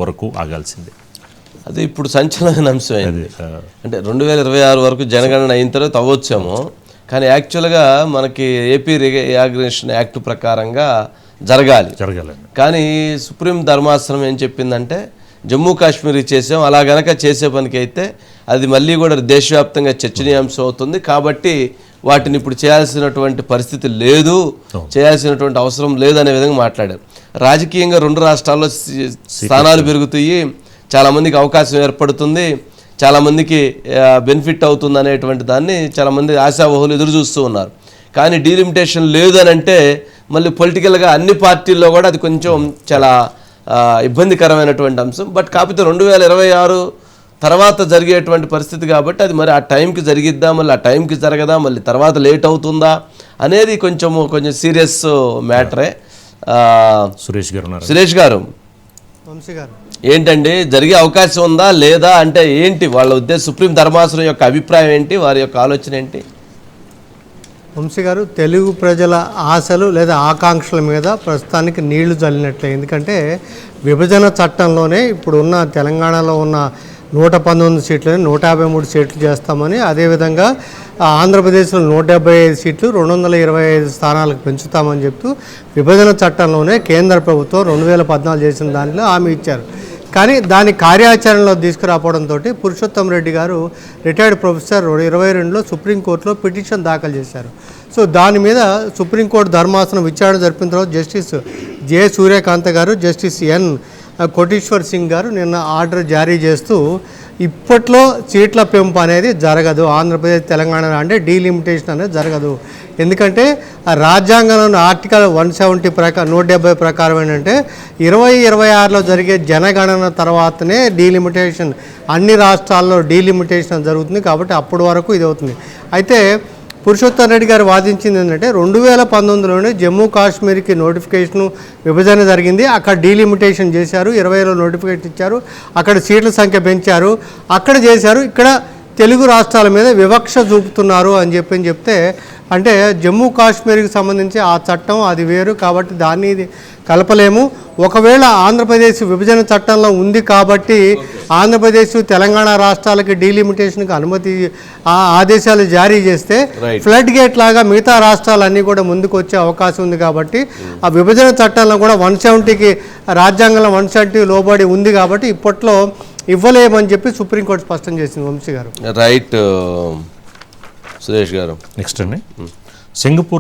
వరకు ఆగాల్సిందే. అది ఇప్పుడు సంచలన అంశం అయింది. అంటే 2026 వరకు జనగణన అయిన తర్వాత అవ్వచ్చేమో, కానీ యాక్చువల్గా మనకి ఏపీ రీఆర్గనైజేషన్ యాక్ట్ ప్రకారంగా జరగాలి. కానీ సుప్రీం ధర్మాసనం ఏం చెప్పిందంటే జమ్మూ కాశ్మీర్కి చేసాం, అలా గనక చేసే పనికి అయితే అది మళ్ళీ కూడా దేశవ్యాప్తంగా చర్చనీయాంశం అవుతుంది. కాబట్టి వాటిని ఇప్పుడు చేయాల్సినటువంటి పరిస్థితి లేదు, చేయాల్సినటువంటి అవసరం లేదు అనే విధంగా మాట్లాడారు. రాజకీయంగా 2 రాష్ట్రాల్లో స్థానాలు పెరుగుతాయి, చాలామందికి అవకాశం ఏర్పడుతుంది, చాలామందికి బెనిఫిట్ అవుతుంది అనేటువంటి దాన్ని చాలామంది ఆశావహులు ఎదురు చూస్తూ ఉన్నారు. కానీ డీలిమిటేషన్ లేదు అని అంటే మళ్ళీ పొలిటికల్గా అన్ని పార్టీల్లో కూడా అది కొంచెం చాలా ఇబ్బందికరమైనటువంటి అంశం. బట్ కాకపోతే 2026 తర్వాత జరిగేటువంటి పరిస్థితి కాబట్టి అది మరి ఆ టైంకి జరిగిద్దా, మళ్ళీ ఆ టైంకి జరగదా, మళ్ళీ తర్వాత లేట్ అవుతుందా అనేది కొంచెం సీరియస్ మ్యాటరే. సురేష్ గారు ఏంటండి, జరిగే అవకాశం ఉందా లేదా అంటే ఏంటి వాళ్ళ ఉద్దేశం? సుప్రీం ధర్మాసనం యొక్క అభిప్రాయం ఏంటి, వారి యొక్క ఆలోచన ఏంటి? వంశీ గారు, తెలుగు ప్రజల ఆశలు లేదా ఆకాంక్షల మీద ప్రస్తుతానికి నీళ్లు చల్లినట్లే. ఎందుకంటే విభజన చట్టంలోనే ఇప్పుడు ఉన్న తెలంగాణలో ఉన్న 119 సీట్లని 153 సీట్లు చేస్తామని, అదేవిధంగా ఆంధ్రప్రదేశ్లో 175 సీట్లు 225 స్థానాలకు పెంచుతామని చెప్తూ విభజన చట్టంలోనే కేంద్ర ప్రభుత్వం 2014 చేసిన దానిలో హామీ ఇచ్చారు. కానీ దాని కార్యాచరణలో తీసుకురావడంతో పురుషోత్తం రెడ్డి గారు రిటైర్డ్ ప్రొఫెసర్ 2022లో సుప్రీంకోర్టులో పిటిషన్ దాఖలు చేశారు. సో దాని మీద సుప్రీంకోర్టు ధర్మాసనం విచారణ జరిపిన తర్వాత జస్టిస్ జె సూర్యకాంత్ గారు, జస్టిస్ ఎన్ కోటేశ్వర్ సింగ్ గారు నిన్న ఆర్డర్ జారీ చేస్తూ ఇప్పట్లో సీట్ల పెంపు అనేది జరగదు, ఆంధ్రప్రదేశ్ తెలంగాణ అంటే డీలిమిటేషన్ అనేది జరగదు. ఎందుకంటే రాజ్యాంగంలోని ఆర్టికల్ 170 ప్రకారం 170 ప్రకారం ఏంటంటే 2026లో జరిగే జనగణన తర్వాతనే డీలిమిటేషన్, అన్ని రాష్ట్రాల్లో డీలిమిటేషన్ జరుగుతుంది. కాబట్టి అప్పటి వరకు ఇది అవుతుంది. అయితే పురుషోత్తం రెడ్డి గారు వాదించింది ఏంటంటే 2019లోనే జమ్మూ కాశ్మీర్కి నోటిఫికేషను విభజన జరిగింది, అక్కడ డీలిమిటేషన్ చేశారు, 20లో నోటిఫికేషన్ ఇచ్చారు, అక్కడ సీట్ల సంఖ్య పెంచారు, అక్కడ చేశారు, ఇక్కడ తెలుగు రాష్ట్రాల మీద వివక్ష చూపుతున్నారు అని చెప్తే, అంటే జమ్మూ కాశ్మీర్కి సంబంధించి ఆ చట్టం అది వేరు కాబట్టి దాన్ని కలపలేము. ఒకవేళ ఆంధ్రప్రదేశ్ విభజన చట్టంలో ఉంది కాబట్టి ఆంధ్రప్రదేశ్ తెలంగాణ రాష్ట్రాలకి డీలిమిటేషన్కి అనుమతి ఆదేశాలు జారీ చేస్తే ఫ్లడ్ గేట్ లాగా మిగతా రాష్ట్రాలన్నీ కూడా ముందుకు వచ్చే అవకాశం ఉంది. కాబట్టి ఆ విభజన చట్టంలో కూడా 170కి రాజ్యాంగంలో 170 లోబడి ఉంది కాబట్టి ఇప్పట్లో ఇవ్వలేమని చెప్పి సుప్రీంకోర్టు స్పష్టం చేసింది. వంశీ గారు రైట్. సురేష్ గారు నెక్స్ట్ అండి, సింగపూర్